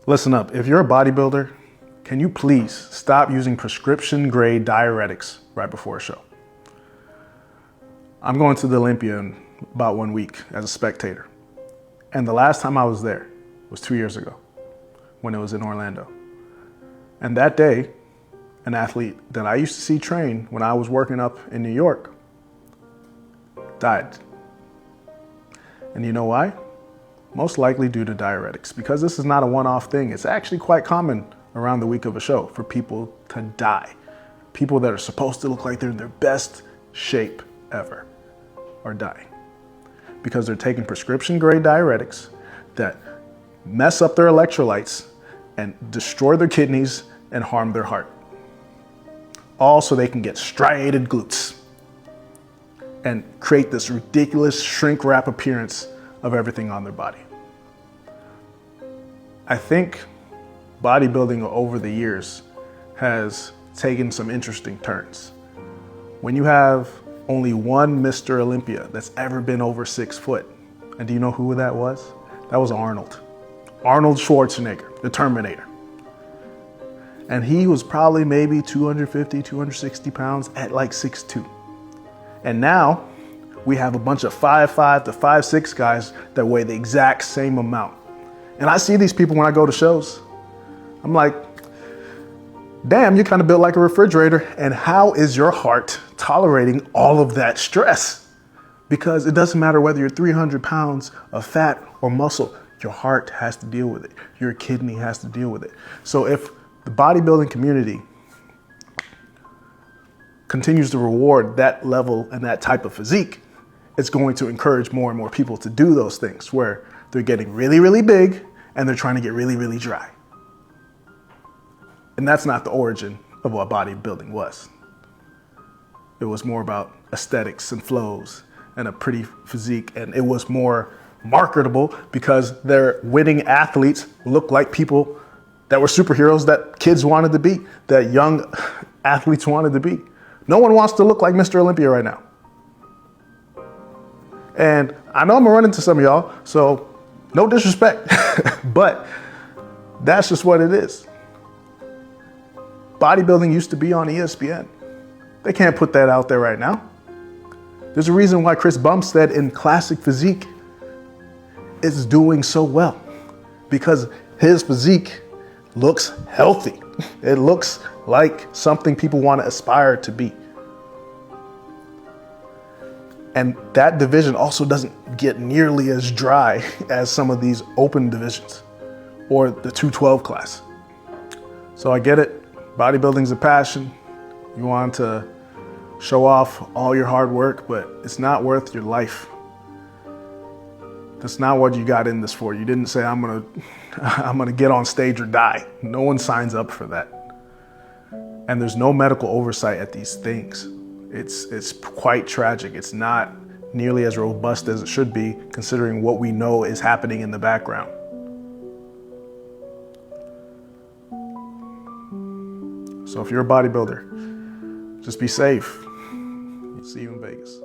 Listen up, if you're a bodybuilder, can you please stop using prescription grade diuretics right before a show? I'm going to the Olympia in about 1 week as a spectator. And the last time I was there was 2 years ago when it was in Orlando. And that day, an athlete that I used to see train when I was working up in New York died. And you know why? Most likely due to diuretics, because this is not a one-off thing. It's actually quite common around the week of a show for people to die. People that are supposed to look like they're in their best shape ever are dying because they're taking prescription grade diuretics that mess up their electrolytes and destroy their kidneys and harm their heart. All so they can get striated glutes and create this ridiculous shrink wrap appearance of everything on their body. I think bodybuilding over the years has taken some interesting turns. When you have only one Mr. Olympia that's ever been over 6 foot, and do you know who that was? That was Arnold Schwarzenegger, the Terminator. And he was probably maybe 250, 260 pounds at like 6'2". And now we have a bunch of 5'5" to 5'6" guys that weigh the exact same amount. And I see these people when I go to shows. I'm like, damn, you're kind of built like a refrigerator. And how is your heart tolerating all of that stress? Because it doesn't matter whether you're 300 pounds of fat or muscle, your heart has to deal with it. Your kidney has to deal with it. So if the bodybuilding community continues to reward that level and that type of physique, it's going to encourage more and more people to do those things where they're getting really, really big and they're trying to get really, really dry. And that's not the origin of what bodybuilding was. It was more about aesthetics and flows and a pretty physique, and it was more marketable because their winning athletes looked like people that were superheroes that kids wanted to be, that young athletes wanted to be. No one wants to look like Mr. Olympia right now. And I know I'm gonna run into some of y'all, so no disrespect, but that's just what it is. Bodybuilding used to be on ESPN. They can't put that out there right now. There's a reason why Chris Bumstead in Classic Physique is doing so well, because his physique looks healthy. It looks like something people want to aspire to be. And that division also doesn't get nearly as dry as some of these open divisions or the 212 class. So I get it. Bodybuilding's a passion. You want to show off all your hard work, but it's not worth your life. That's not what you got in this for. You didn't say, I'm gonna get on stage or die. No one signs up for that. And there's no medical oversight at these things. It's quite tragic. It's not nearly as robust as it should be, considering what we know is happening in the background. So if you're a bodybuilder, just be safe. See you in Vegas.